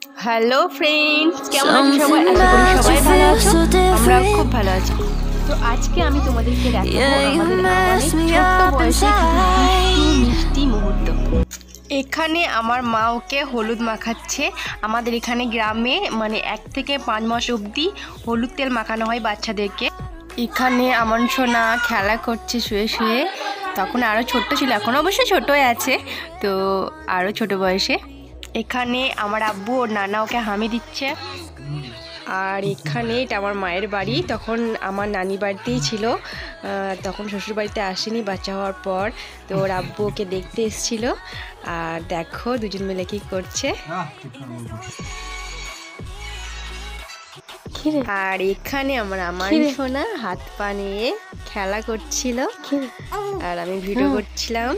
Hello friends, কেমন আছো সবাই? আশা করি সবাই ভালো আছো। আমরা খুব ভালো আছি। তো আজকে আমি তোমাদেরকে দেখাবো আমাদের ছোট্ট বয়সে মিষ্টি মুহূর্ত। এখানে আমার মা ওকে হলুদ মাখাচ্ছে। আমাদের এখানে গ্রামে মানে 1 থেকে 5 মাস অবধি হলুদ তেল মাখানো হয় বাচ্চাদেরকে। এখানে আমার সোনা খেলা করছে শুয়ে শুয়ে। তখন আরও ছোট্ট ছিল, এখন অবশ্যই ছোটোই আছে, তো আরও ছোট বয়সে। এখানে আমার আব্বু ওর নানা ওকে হামি দিচ্ছে। আর এখানে এটা আমার মায়ের বাড়ি, তখন আমার নানি বাড়িতেই ছিল, তখন শ্বশুর বাড়িতে আসেনি বাচ্চা হওয়ার পর। তো ওর আব্বু ওকে দেখতে এসেছিলো। আর দেখো দুজন মিলে কি করছে। আর এখানে আমার সোনা হাত পা নিয়ে খেলা করছিল আর আমি ভিডিও করছিলাম।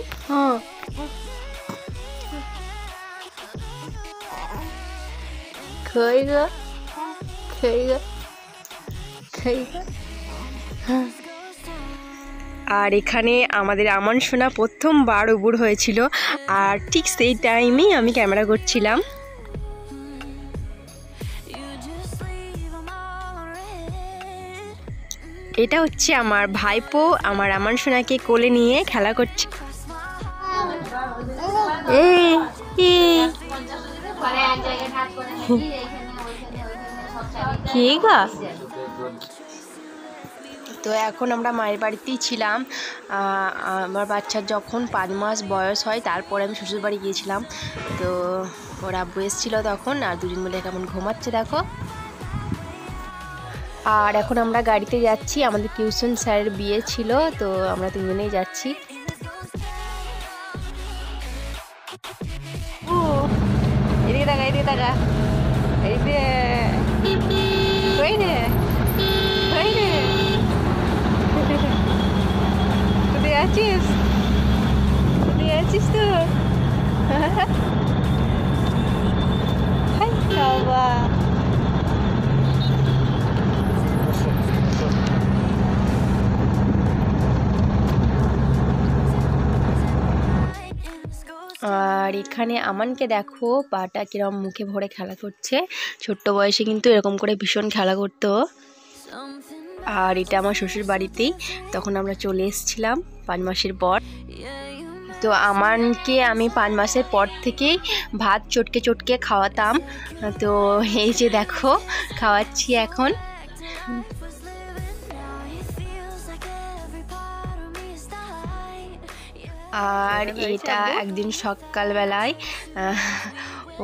আর এখানে আমাদের আমান সোনা প্রথমবার উবুর হয়েছিল, আর ঠিক সেই টাইমেই আমি ক্যামেরা করছিলাম। এটা হচ্ছে আমার ভাইপো, আমার আমান সোনাকে কোলে নিয়ে খেলা করছে। তো এখন আমরা মায়ের বাড়িতেই ছিলাম। আমার বাচ্চার যখন 5 মাস বয়স হয় তারপরে আমি শ্বশুর বাড়ি গিয়েছিলাম। তো ওর আব্বু এসেছিলো তখন, আর দুজন মিলে কেমন ঘুমাচ্ছে দেখো। আর এখন আমরা গাড়িতে যাচ্ছি, আমাদের টিউশন স্যারের বিয়ে ছিল, তো আমরা 3 জনেই যাচ্ছি। এদিকে টাকা, এদিকে টাকা, এদিকে কই রে, কই রে, তুই আছিস, তুই আছিস তো। হাই বাবা, আর এখানে আমানকে দেখো পাটা কিরম মুখে ভরে খেলা করছে। ছোট্ট বয়সে কিন্তু এরকম করে ভীষণ খেলা করতো। আর এটা আমার শ্বশুর বাড়িতেই, তখন আমরা চলে এসেছিলাম 5 মাসের পর। তো আমানকে আমি 5 মাসের পর থেকেই ভাত চটকে চটকে খাওয়াতাম। তো এই যে দেখো খাওয়াচ্ছি এখন। আর এটা একদিন সকালবেলায়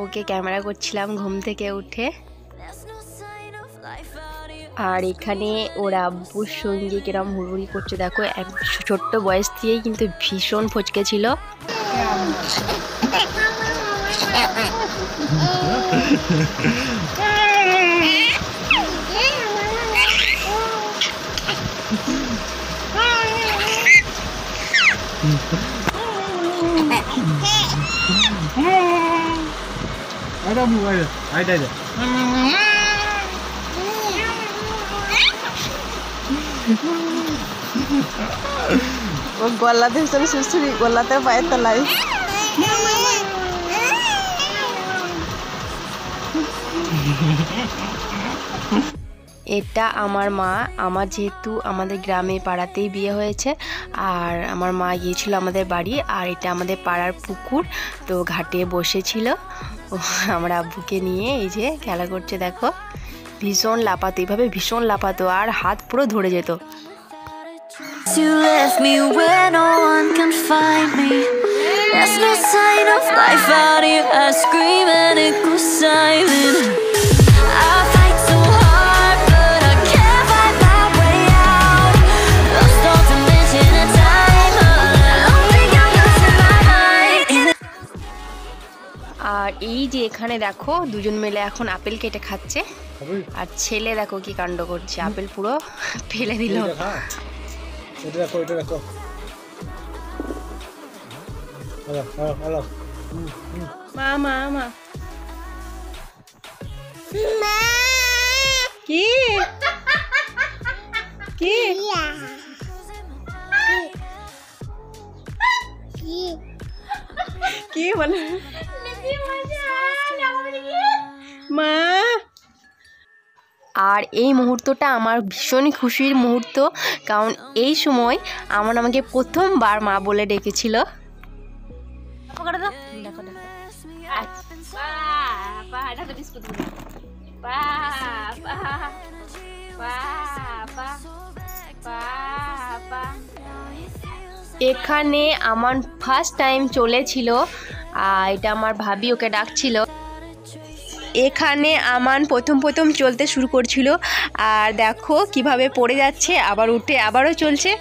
ওকে ক্যামেরা করছিলাম ঘুম থেকে উঠে। আর এখানে ওর আব্বুর সঙ্গে কিরম হুড়হুড়ি করছে দেখো। এক ছোট্ট বয়স থেকেই কিন্তু ভীষণ ফচকে ছিল। ও গলাতে সুসুরি, গলাতে পায়ের তলায়। এটা আমার মা। আমার যেহেতু আমাদের গ্রামে পাড়াতেই বিয়ে হয়েছে, আর আমার মা গিয়েছিল আমাদের বাড়ি। আর এটা আমাদের পাড়ার পুকুর, তো ঘাটে বসেছিল আমার আব্বুকে নিয়ে। এই যে খেলা করছে দেখো, ভীষণ লাফাতো, এইভাবে ভীষণ লাফাতো, আর হাত পুরো ধরে যেত। You left me where no one can find me. There's no sign of life out here. I scream and it goes silent. I fight so hard, but I can't find my way out. Lost all dimension and time. I don't think I'm losing my mind. আর এই যে এখানে দেখো দুজন মিলে এখন apple কেটে খাচ্ছে। আর ছেলে দেখো কি কাণ্ড করছে, আপেল পুরো ফেলে দিল। এটা রাখো, এটা রাখো। হ্যালো মা মা মা কি কি কি বলে মা। আর এই মুহূর্তটা আমার ভীষণই খুশির মুহূর্ত, কারণ এই সময় আমাকে প্রথমবার মা বলে ডেকেছিল। এখানে আমার ফার্স্ট টাইম চলেছিল, আর এটা আমার ভাবি ওকে ডাকছিল। এখানে আমান প্রথম চলতে শুরু করছিল, আর দেখো কিভাবে পড়ে যাচ্ছে, আবার উঠে আবারও চলছে।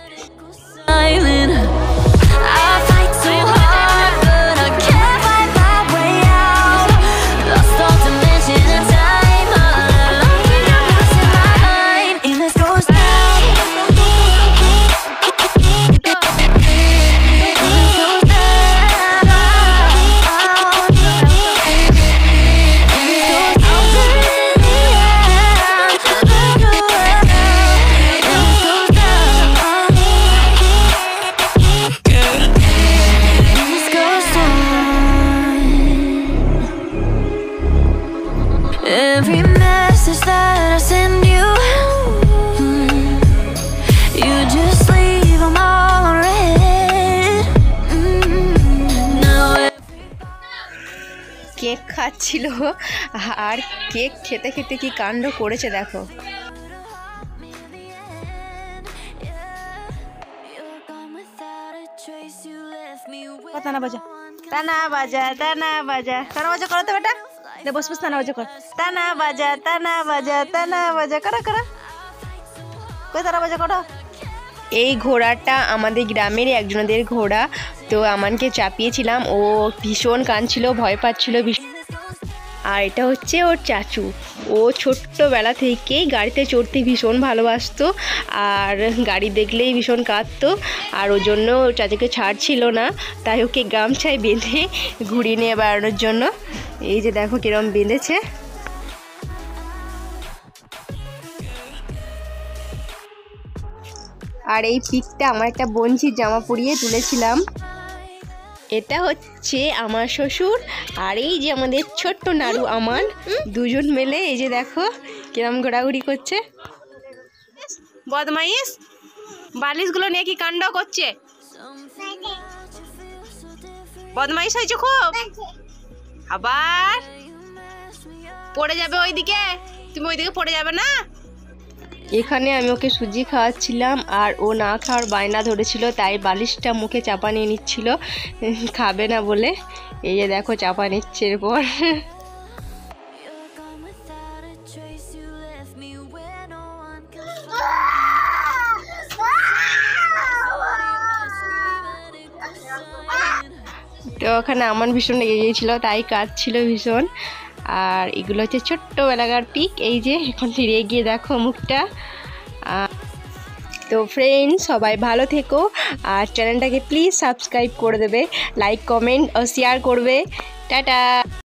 Every message that I send you, you just leave them all on red. Now cake খাচ্ছিল, আর কেক খেতে খেতে কি কাণ্ড করেছে দেখো। ताना बजा ताना बजा ताना बजा ताना बजा करो तो बेटा दे बस बस ताना बजा कर ताना बजा ताना बजा ताना बजा करो करो कोई ताना बजा करो। এই ঘোড়াটা আমাদের গ্রামের একজনদের ঘোড়া, তো আমানকে চাপিয়েছিলাম, ও ভীষণ কাঁদছিল, ভয় পাচ্ছিল ভীষণ। আর এটা হচ্ছে ওর চাচু, ও ছোট্টবেলা থেকেই গাড়িতে চড়তে ভীষণ ভালোবাসতো, আর গাড়ি দেখলেই ভীষণ কাঁদতো, আর ওর জন্য চাচুকে ছাড়ছিল না, তাই ওকে গামছায় বেঁধে ঘুরিয়ে নিয়ে বেড়ানোর জন্য। এই যে দেখো কিরম বেঁধেছে। আর এই পিকটা আমার একটা বঞ্চির জামা পরিয়ে তুলেছিলাম। এটা হচ্ছে আমার শ্বশুর, আর এই যে আমাদের ছোট্ট নাড়ু আমান, দুজন মিলে এই যে দেখো কিরম ঘোরাঘুরি করছে। বদমাইশ, বালিশগুলো নিয়ে কি কাণ্ড করছে, বদমাইশ হয়েছে খুব, আবার পড়ে যাবে ওইদিকে, তুমি ওইদিকে পড়ে যাবে না। এখানে আমি ওকে সুজি খাওয়াচ্ছিলাম, আর ও না খাওয়ার বায়না ধরেছিল, তাই বালিশটা মুখে চাপা নিয়ে নিচ্ছিল, খাবে না বলে। এই যে দেখো চাপা নিচ্ছে এরপর। তো ওখানে আমার ভীষণ লেগে গিয়েছিল, তাই কাঁদছিল ভীষণ। আর এগুলো হচ্ছে ছোট্টবেলাকার পিক, এই যে এখন ফিরে গিয়ে দেখো মুখটা। তো ফ্রেন্ডস, সবাই ভালো থেকো, আর চ্যানেলটাকে প্লিজ সাবস্ক্রাইব করে দেবে, লাইক কমেন্ট ও শেয়ার করবে। টাটা।